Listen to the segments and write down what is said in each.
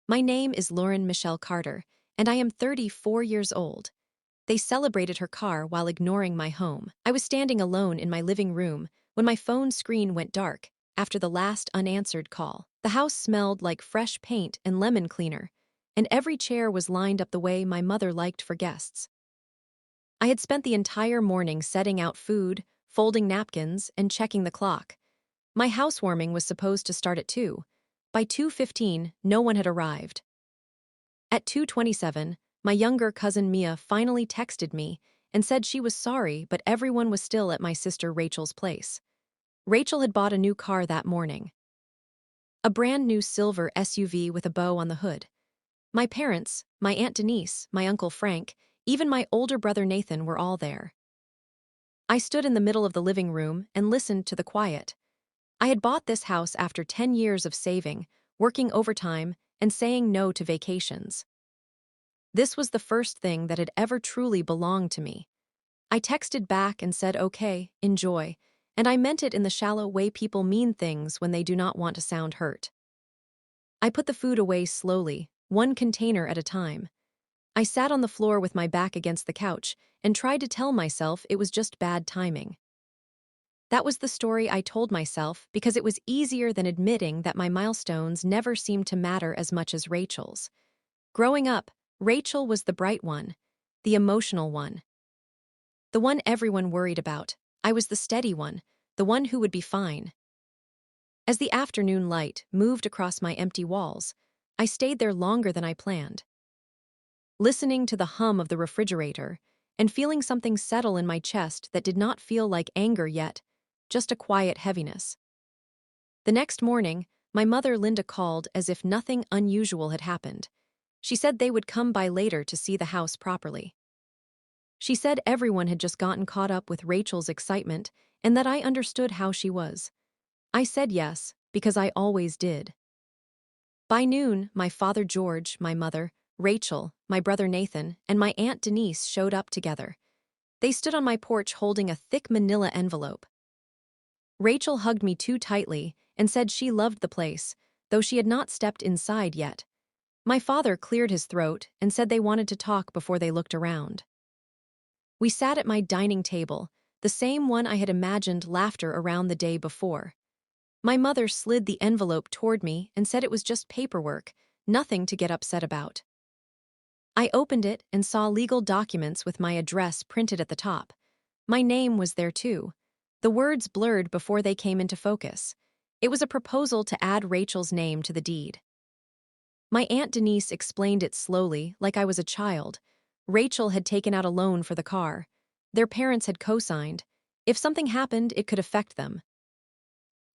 My name is Lauren Michelle Carter, and I am 34 years old. They celebrated her car while ignoring my home. I was standing alone in my living room when my phone screen went dark after the last unanswered call. The house smelled like fresh paint and lemon cleaner, and every chair was lined up the way my mother liked for guests. I had spent the entire morning setting out food, folding napkins, and checking the clock. My housewarming was supposed to start at 2. By 2:15, no one had arrived. At 2:27, my younger cousin Mia finally texted me and said she was sorry but everyone was still at my sister Rachel's place. Rachel had bought a new car that morning. A brand new silver SUV with a bow on the hood. My parents, my Aunt Denise, my Uncle Frank, even my older brother Nathan were all there. I stood in the middle of the living room and listened to the quiet. I had bought this house after 10 years of saving, working overtime, and saying no to vacations. This was the first thing that had ever truly belonged to me. I texted back and said, "Okay, enjoy," and I meant it in the shallow way people mean things when they do not want to sound hurt. I put the food away slowly, one container at a time. I sat on the floor with my back against the couch and tried to tell myself it was just bad timing. That was the story I told myself because it was easier than admitting that my milestones never seemed to matter as much as Rachel's. Growing up, Rachel was the bright one, the emotional one, the one everyone worried about. I was the steady one, the one who would be fine. As the afternoon light moved across my empty walls, I stayed there longer than I planned. Listening to the hum of the refrigerator and feeling something settle in my chest that did not feel like anger yet, just a quiet heaviness. The next morning, my mother Linda called as if nothing unusual had happened. She said they would come by later to see the house properly. She said everyone had just gotten caught up with Rachel's excitement and that I understood how she was. I said yes, because I always did. By noon, my father George, my mother, Rachel, my brother Nathan, and my Aunt Denise showed up together. They stood on my porch holding a thick manila envelope. Rachel hugged me too tightly and said she loved the place, though she had not stepped inside yet. My father cleared his throat and said they wanted to talk before they looked around. We sat at my dining table, the same one I had imagined laughter around the day before. My mother slid the envelope toward me and said it was just paperwork, nothing to get upset about. I opened it and saw legal documents with my address printed at the top. My name was there too. The words blurred before they came into focus. It was a proposal to add Rachel's name to the deed. My Aunt Denise explained it slowly, like I was a child. Rachel had taken out a loan for the car. Their parents had co-signed. If something happened, it could affect them.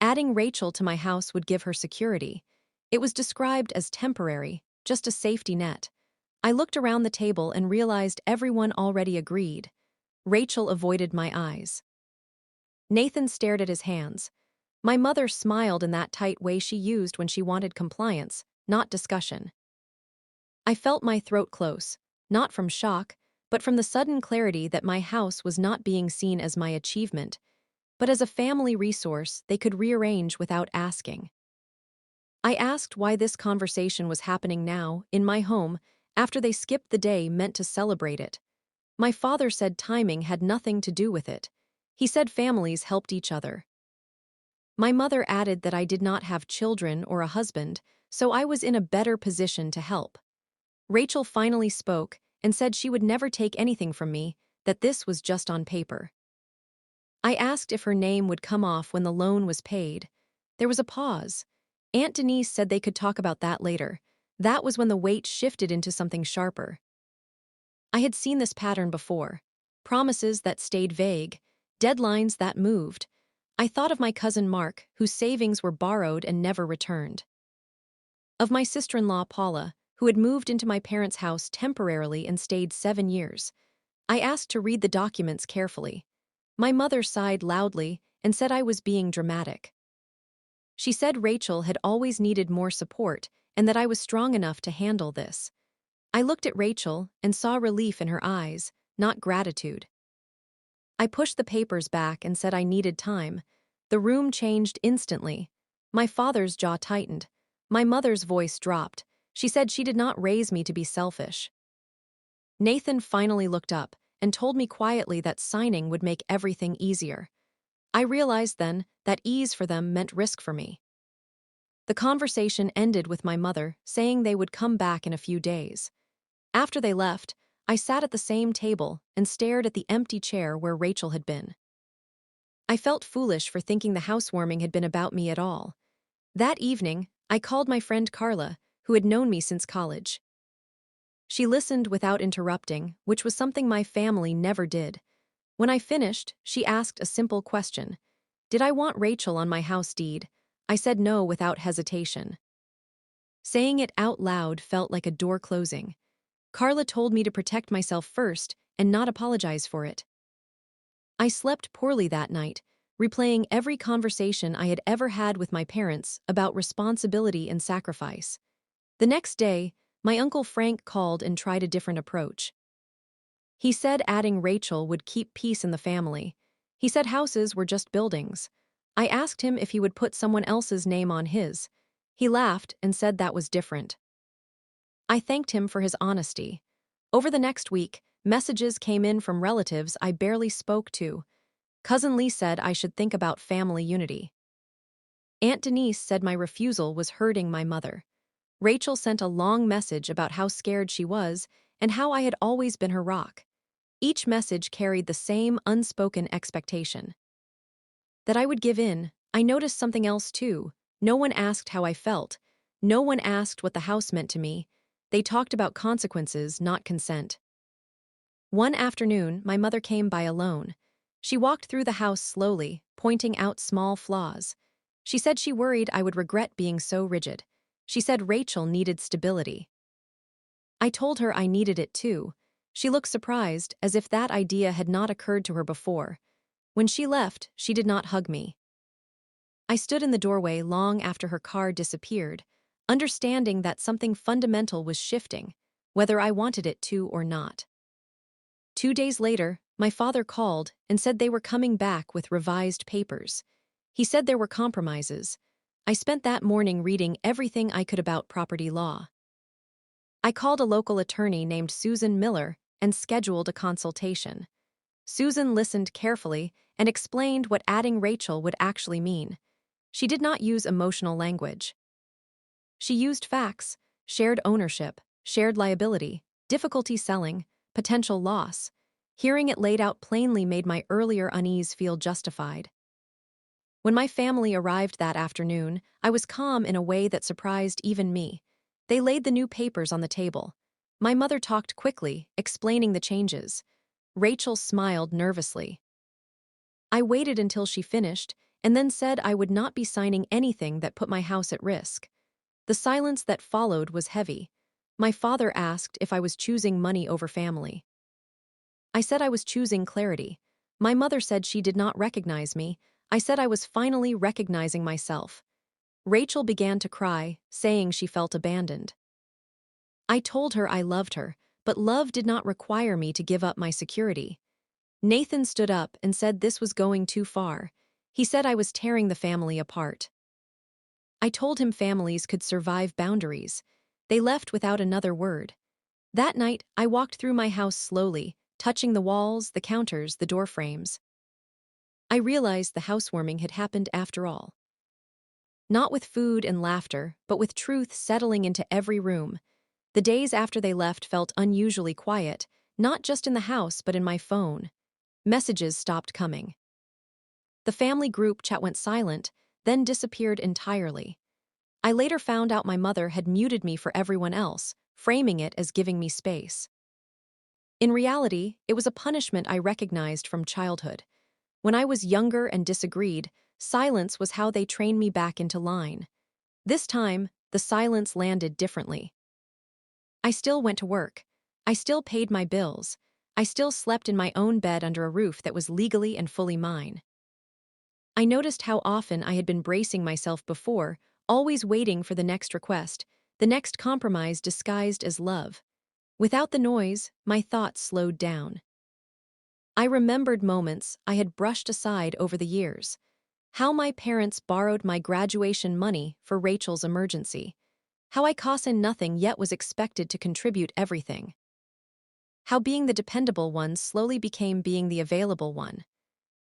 Adding Rachel to my house would give her security. It was described as temporary, just a safety net. I looked around the table and realized everyone already agreed. Rachel avoided my eyes. Nathan stared at his hands. My mother smiled in that tight way she used when she wanted compliance, not discussion. I felt my throat close, not from shock, but from the sudden clarity that my house was not being seen as my achievement, but as a family resource they could rearrange without asking. I asked why this conversation was happening now, in my home, after they skipped the day meant to celebrate it. My father said timing had nothing to do with it. He said families helped each other. My mother added that I did not have children or a husband, so I was in a better position to help. Rachel finally spoke and said she would never take anything from me, that this was just on paper. I asked if her name would come off when the loan was paid. There was a pause. Aunt Denise said they could talk about that later. That was when the weight shifted into something sharper. I had seen this pattern before. Promises that stayed vague, deadlines that moved. I thought of my cousin Mark, whose savings were borrowed and never returned. Of my sister-in-law Paula, who had moved into my parents' house temporarily and stayed 7 years. I asked to read the documents carefully. My mother sighed loudly and said I was being dramatic. She said Rachel had always needed more support and that I was strong enough to handle this. I looked at Rachel and saw relief in her eyes, not gratitude. I pushed the papers back and said I needed time. The room changed instantly. My father's jaw tightened. My mother's voice dropped. She said she did not raise me to be selfish. Nathan finally looked up and told me quietly that signing would make everything easier. I realized then that ease for them meant risk for me. The conversation ended with my mother saying they would come back in a few days. After they left, I sat at the same table and stared at the empty chair where Rachel had been. I felt foolish for thinking the housewarming had been about me at all. That evening, I called my friend Carla, who had known me since college. She listened without interrupting, which was something my family never did. When I finished, she asked a simple question. Did I want Rachel on my house deed? I said no without hesitation. Saying it out loud felt like a door closing. Carla told me to protect myself first and not apologize for it. I slept poorly that night, replaying every conversation I had ever had with my parents about responsibility and sacrifice. The next day, my Uncle Frank called and tried a different approach. He said adding Rachel would keep peace in the family. He said houses were just buildings. I asked him if he would put someone else's name on his. He laughed and said that was different. I thanked him for his honesty. Over the next week, messages came in from relatives I barely spoke to. Cousin Lee said I should think about family unity. Aunt Denise said my refusal was hurting my mother. Rachel sent a long message about how scared she was and how I had always been her rock. Each message carried the same unspoken expectation. That I would give in. I noticed something else too. No one asked how I felt. No one asked what the house meant to me. They talked about consequences, not consent. One afternoon, my mother came by alone. She walked through the house slowly, pointing out small flaws. She said she worried I would regret being so rigid. She said Rachel needed stability. I told her I needed it too. She looked surprised, as if that idea had not occurred to her before. When she left, she did not hug me. I stood in the doorway long after her car disappeared, understanding that something fundamental was shifting, whether I wanted it to or not. 2 days later, my father called and said they were coming back with revised papers. He said there were compromises. I spent that morning reading everything I could about property law. I called a local attorney named Susan Miller and scheduled a consultation. Susan listened carefully and explained what adding Rachel would actually mean. She did not use emotional language. She used facts: shared ownership, shared liability, difficulty selling, potential loss. Hearing it laid out plainly made my earlier unease feel justified. When my family arrived that afternoon, I was calm in a way that surprised even me. They laid the new papers on the table. My mother talked quickly, explaining the changes. Rachel smiled nervously. I waited until she finished, and then said I would not be signing anything that put my house at risk. The silence that followed was heavy. My father asked if I was choosing money over family. I said I was choosing clarity. My mother said she did not recognize me. I said I was finally recognizing myself. Rachel began to cry, saying she felt abandoned. I told her I loved her, but love did not require me to give up my security. Nathan stood up and said this was going too far. He said I was tearing the family apart. I told him families could survive boundaries. They left without another word. That night, I walked through my house slowly, touching the walls, the counters, the door frames. I realized the housewarming had happened after all. Not with food and laughter, but with truth settling into every room. The days after they left felt unusually quiet, not just in the house but in my phone. Messages stopped coming. The family group chat went silent, then disappeared entirely. I later found out my mother had muted me for everyone else, framing it as giving me space. In reality, it was a punishment I recognized from childhood. When I was younger and disagreed, silence was how they trained me back into line. This time, the silence landed differently. I still went to work. I still paid my bills. I still slept in my own bed under a roof that was legally and fully mine. I noticed how often I had been bracing myself before, always waiting for the next request, the next compromise disguised as love. Without the noise, my thoughts slowed down. I remembered moments I had brushed aside over the years. How my parents borrowed my graduation money for Rachel's emergency. How I cost in nothing yet was expected to contribute everything. How being the dependable one slowly became being the available one.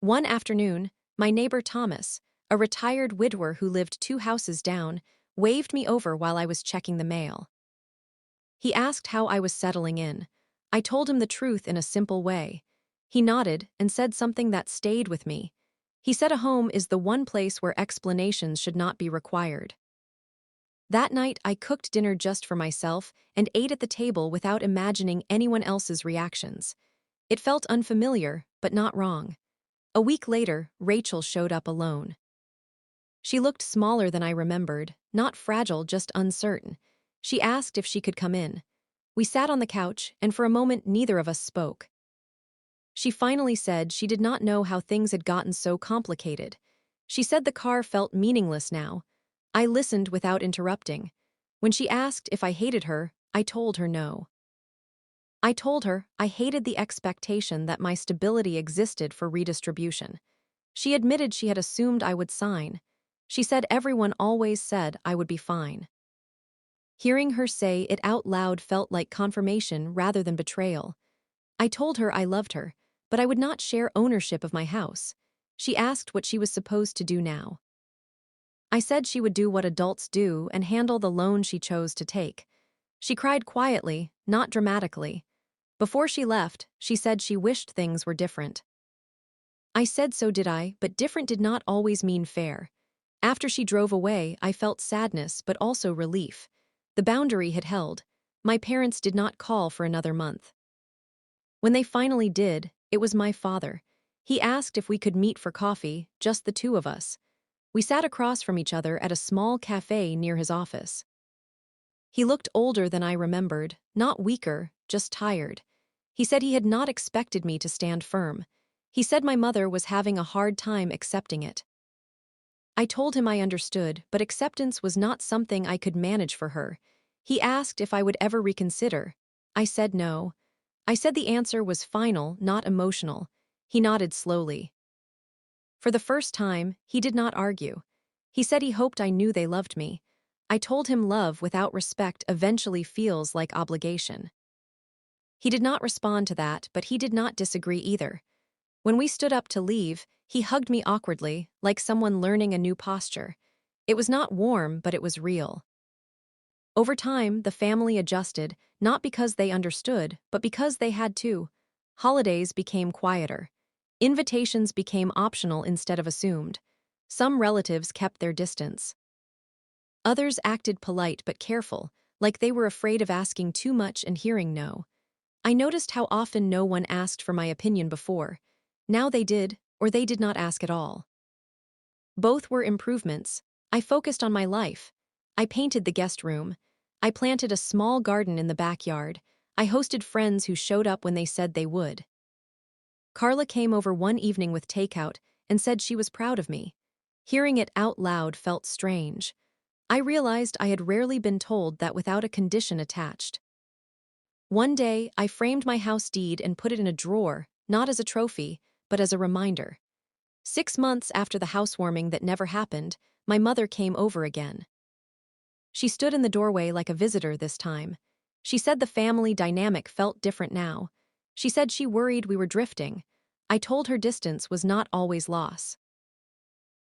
One afternoon, my neighbor Thomas, a retired widower who lived 2 houses down, waved me over while I was checking the mail. He asked how I was settling in. I told him the truth in a simple way. He nodded and said something that stayed with me. He said a home is the one place where explanations should not be required. That night, I cooked dinner just for myself and ate at the table without imagining anyone else's reactions. It felt unfamiliar, but not wrong. A week later, Rachel showed up alone. She looked smaller than I remembered, not fragile, just uncertain. She asked if she could come in. We sat on the couch, and for a moment neither of us spoke. She finally said she did not know how things had gotten so complicated. She said the car felt meaningless now. I listened without interrupting. When she asked if I hated her, I told her no. I told her I hated the expectation that my stability existed for redistribution. She admitted she had assumed I would sign. She said everyone always said I would be fine. Hearing her say it out loud felt like confirmation rather than betrayal. I told her I loved her, but I would not share ownership of my house. She asked what she was supposed to do now. I said she would do what adults do and handle the loan she chose to take. She cried quietly, not dramatically. Before she left, she said she wished things were different. I said so did I, but different did not always mean fair. After she drove away, I felt sadness but also relief. The boundary had held. My parents did not call for another month. When they finally did, it was my father. He asked if we could meet for coffee, just the two of us. We sat across from each other at a small cafe near his office. He looked older than I remembered, not weaker, just tired. He said he had not expected me to stand firm. He said my mother was having a hard time accepting it. I told him I understood, but acceptance was not something I could manage for her. He asked if I would ever reconsider. I said no. I said the answer was final, not emotional. He nodded slowly. For the first time, he did not argue. He said he hoped I knew they loved me. I told him love without respect eventually feels like obligation. He did not respond to that, but he did not disagree either. When we stood up to leave, he hugged me awkwardly, like someone learning a new posture. It was not warm, but it was real. Over time, the family adjusted, not because they understood, but because they had to. Holidays became quieter. Invitations became optional instead of assumed. Some relatives kept their distance. Others acted polite but careful, like they were afraid of asking too much and hearing no. I noticed how often no one asked for my opinion before. Now they did, or they did not ask at all. Both were improvements. I focused on my life. I painted the guest room. I planted a small garden in the backyard. I hosted friends who showed up when they said they would. Carla came over one evening with takeout and said she was proud of me. Hearing it out loud felt strange. I realized I had rarely been told that without a condition attached. One day, I framed my house deed and put it in a drawer, not as a trophy, but as a reminder. 6 months after the housewarming that never happened, my mother came over again. She stood in the doorway like a visitor this time. She said the family dynamic felt different now. She said she worried we were drifting. I told her distance was not always loss.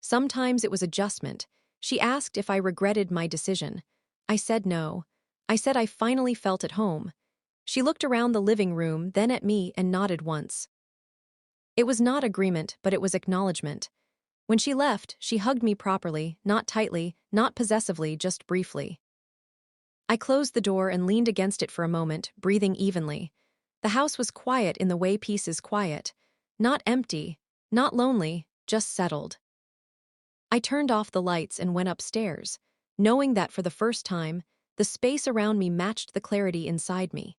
Sometimes it was adjustment. She asked if I regretted my decision. I said no. I said I finally felt at home. She looked around the living room, then at me, and nodded once. It was not agreement, but it was acknowledgement. When she left, she hugged me properly, not tightly, not possessively, just briefly. I closed the door and leaned against it for a moment, breathing evenly. The house was quiet in the way peace is quiet. Not empty, not lonely, just settled. I turned off the lights and went upstairs, knowing that for the first time, the space around me matched the clarity inside me.